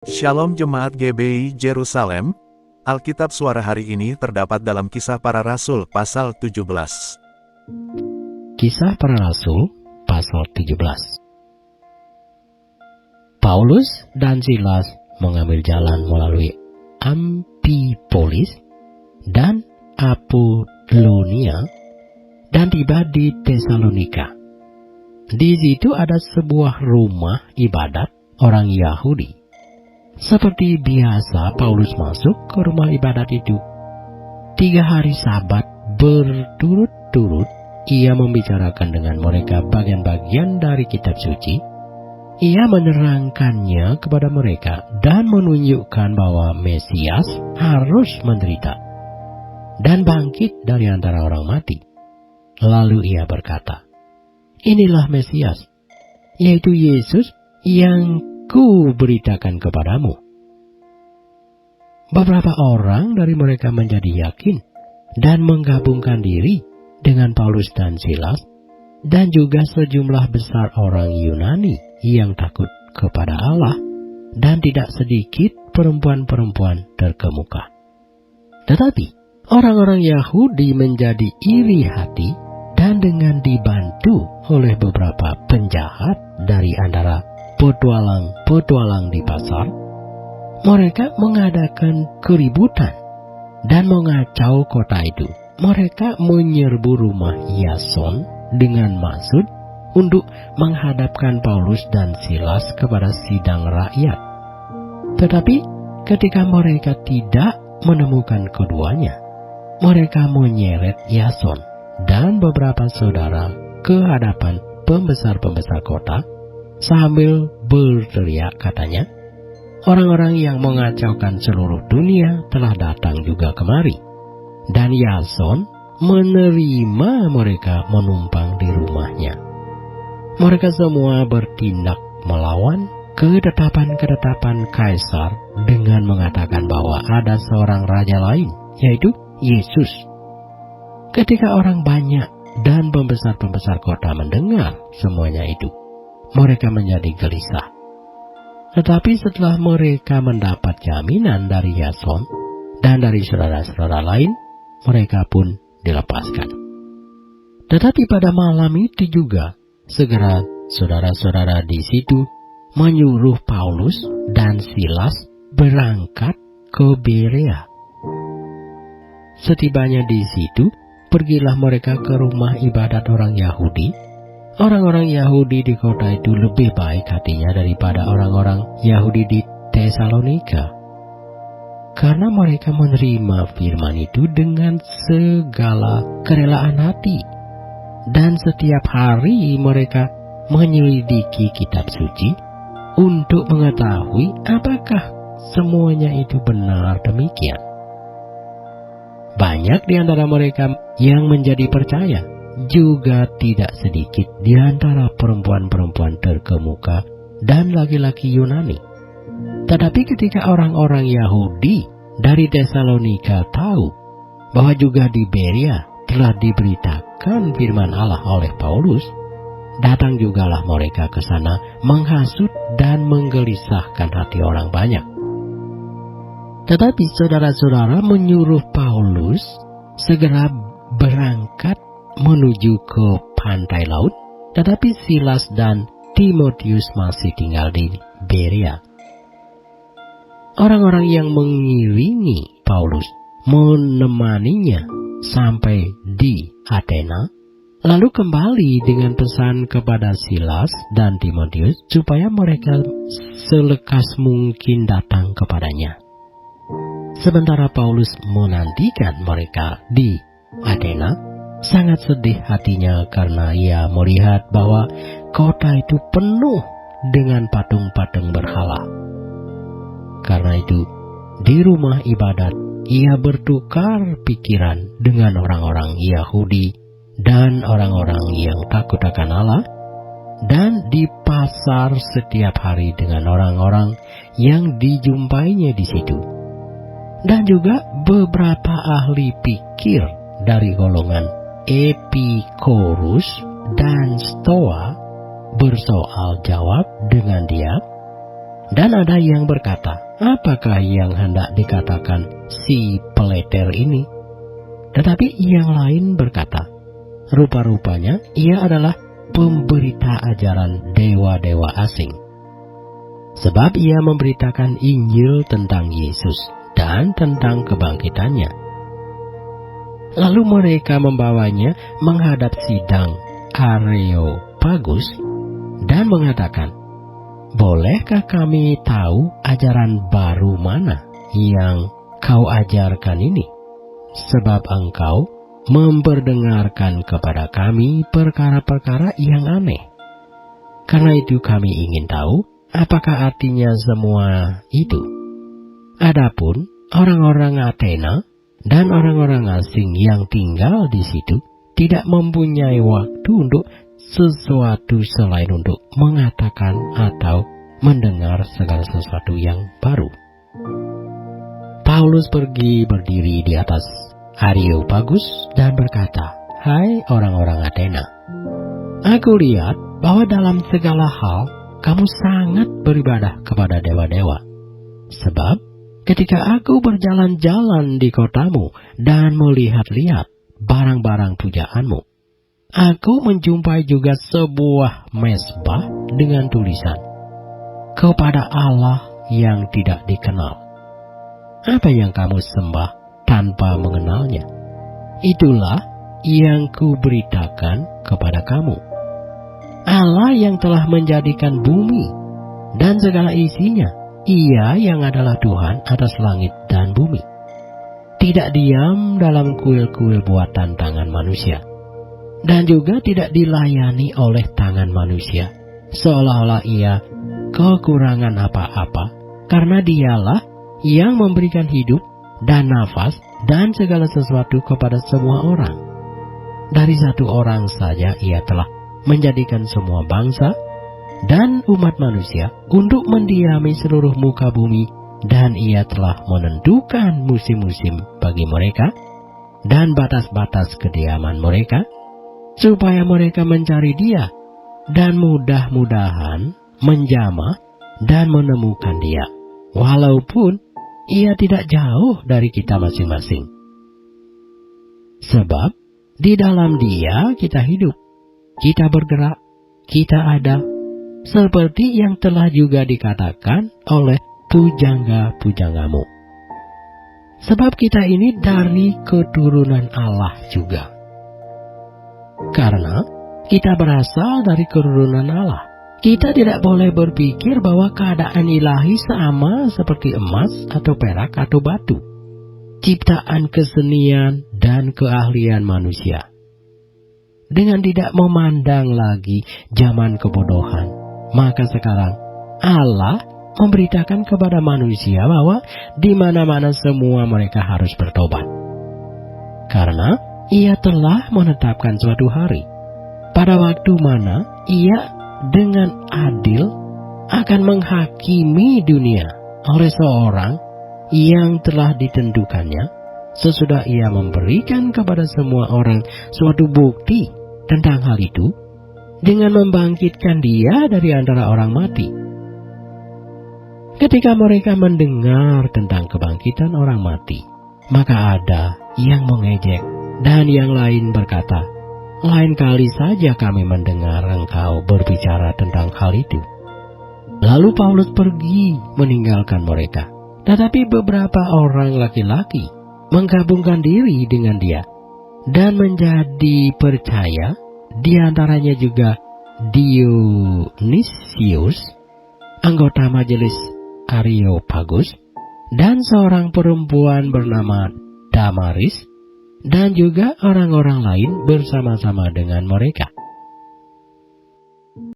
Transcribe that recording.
Shalom Jemaat GBI Jerusalem, Alkitab suara hari ini terdapat dalam Kisah Para Rasul pasal 17. Kisah Para Rasul pasal 17. Paulus dan Silas mengambil jalan melalui Amfipolis dan Apolonia dan tiba di Tesalonika. Di situ ada sebuah rumah ibadat orang Yahudi. Seperti biasa, Paulus masuk ke rumah ibadat itu. 3 hari Sabat berturut-turut, ia membicarakan dengan mereka bagian-bagian dari kitab suci. Ia menerangkannya kepada mereka dan menunjukkan bahwa Mesias harus menderita dan bangkit dari antara orang mati. Lalu ia berkata, "Inilah Mesias, yaitu Yesus yang ku beritakan kepadamu." Beberapa orang dari mereka menjadi yakin dan menggabungkan diri dengan Paulus dan Silas, dan juga sejumlah besar orang Yunani yang takut kepada Allah, dan tidak sedikit perempuan-perempuan terkemuka. Tetapi orang-orang Yahudi menjadi iri hati, dan dengan dibantu oleh beberapa penjahat dari antara petualang di pasar, mereka mengadakan keributan dan mengacau kota itu. Mereka menyerbu rumah Yason dengan maksud untuk menghadapkan Paulus dan Silas kepada sidang rakyat. Tetapi ketika mereka tidak menemukan keduanya, mereka menyeret Yason dan beberapa saudara ke hadapan pembesar-pembesar kota, sambil berteriak, katanya, "Orang-orang yang mengacaukan seluruh dunia telah datang juga kemari." Dan Yason menerima mereka menumpang di rumahnya. Mereka semua bertindak melawan ketetapan-ketetapan Kaisar dengan mengatakan bahwa ada seorang raja lain, yaitu Yesus. Ketika orang banyak dan pembesar-pembesar kota mendengar semuanya itu, mereka menjadi gelisah. Tetapi setelah mereka mendapat jaminan dari Yason dan dari saudara-saudara lain, mereka pun dilepaskan. Tetapi pada malam itu juga, segera saudara-saudara di situ menyuruh Paulus dan Silas berangkat ke Berea. Setibanya di situ, pergilah mereka ke rumah ibadat orang Yahudi. Orang-orang Yahudi di kota itu lebih baik hatinya daripada orang-orang Yahudi di Tesalonika, karena mereka menerima firman itu dengan segala kerelaan hati. Dan setiap hari mereka menyelidiki kitab suci untuk mengetahui apakah semuanya itu benar demikian. Banyak di antara mereka yang menjadi percaya, juga tidak sedikit di antara perempuan-perempuan terkemuka dan laki-laki Yunani. Tetapi ketika orang-orang Yahudi dari Tesalonika tahu bahwa juga di Berea telah diberitakan firman Allah oleh Paulus, datang jugalah mereka ke sana menghasut dan menggelisahkan hati orang banyak. Tetapi saudara-saudara menyuruh Paulus segera berangkat menuju ke pantai laut, tetapi Silas dan Timotius masih tinggal di Berea. Orang-orang yang mengiringi Paulus menemaninya sampai di Athena, lalu kembali dengan pesan kepada Silas dan Timotius supaya mereka selekas mungkin datang kepadanya. Sementara Paulus menantikan mereka di Athena, sangat sedih hatinya karena ia melihat bahwa kota itu penuh dengan patung-patung berhala. Karena itu, di rumah ibadat ia bertukar pikiran dengan orang-orang Yahudi dan orang-orang yang takut akan Allah, dan di pasar setiap hari dengan orang-orang yang dijumpainya di situ. Dan juga beberapa ahli pikir dari golongan Epikorus dan Stoa bersoal jawab dengan dia. Dan ada yang berkata, apakah yang hendak dikatakan si peleter ini? Tetapi yang lain berkata, rupa-rupanya ia adalah pemberita ajaran dewa-dewa asing. Sebab ia memberitakan Injil tentang Yesus dan tentang kebangkitannya. Lalu mereka membawanya menghadap sidang Areopagus dan mengatakan, bolehkah kami tahu ajaran baru mana yang kau ajarkan ini? Sebab engkau memperdengarkan kepada kami perkara-perkara yang aneh. Karena itu kami ingin tahu apakah artinya semua itu. Adapun orang-orang Athena dan orang-orang asing yang tinggal di situ tidak mempunyai waktu untuk sesuatu selain untuk mengatakan atau mendengar segala sesuatu yang baru. Paulus pergi berdiri di atas Areopagus dan berkata, hai orang-orang Athena, aku lihat bahwa dalam segala hal kamu sangat beribadah kepada dewa-dewa. Sebab ketika aku berjalan-jalan di kotamu dan melihat-lihat barang-barang pujaanmu, aku menjumpai juga sebuah mezbah dengan tulisan, kepada Allah yang tidak dikenal. Apa yang kamu sembah tanpa mengenalnya? Itulah yang kuberitakan kepada kamu. Allah yang telah menjadikan bumi dan segala isinya, Ia yang adalah Tuhan atas langit dan bumi. Tidak diam dalam kuil-kuil buatan tangan manusia, dan juga tidak dilayani oleh tangan manusia, seolah-olah Ia kekurangan apa-apa, karena Dialah yang memberikan hidup dan nafas dan segala sesuatu kepada semua orang. Dari satu orang saja Ia telah menjadikan semua bangsa dan umat manusia untuk mendiami seluruh muka bumi, dan Ia telah menentukan musim-musim bagi mereka dan batas-batas kediaman mereka, supaya mereka mencari Dia dan mudah-mudahan menjamah dan menemukan Dia, walaupun Ia tidak jauh dari kita masing-masing. Sebab di dalam Dia kita hidup, kita bergerak, kita ada, seperti yang telah juga dikatakan oleh pujangga-pujanggamu. Sebab kita ini dari keturunan Allah juga. Karena kita berasal dari keturunan Allah, kita tidak boleh berpikir bahwa keadaan ilahi sama seperti emas atau perak atau batu, ciptaan kesenian dan keahlian manusia. Dengan tidak memandang lagi zaman kebodohan, maka sekarang Allah memberitakan kepada manusia bahwa di mana-mana semua mereka harus bertobat. Karena Ia telah menetapkan suatu hari, pada waktu mana Ia dengan adil akan menghakimi dunia oleh seorang yang telah ditentukannya, sesudah Ia memberikan kepada semua orang suatu bukti tentang hal itu, dengan membangkitkan Dia dari antara orang mati. Ketika mereka mendengar tentang kebangkitan orang mati, maka ada yang mengejek dan yang lain berkata, lain kali saja kami mendengar engkau berbicara tentang hal itu. Lalu Paulus pergi meninggalkan mereka. Tetapi beberapa orang laki-laki menggabungkan diri dengan dia dan menjadi percaya, di antaranya juga Dionysius, anggota majelis Areopagus, dan seorang perempuan bernama Damaris, dan juga orang-orang lain bersama-sama dengan mereka.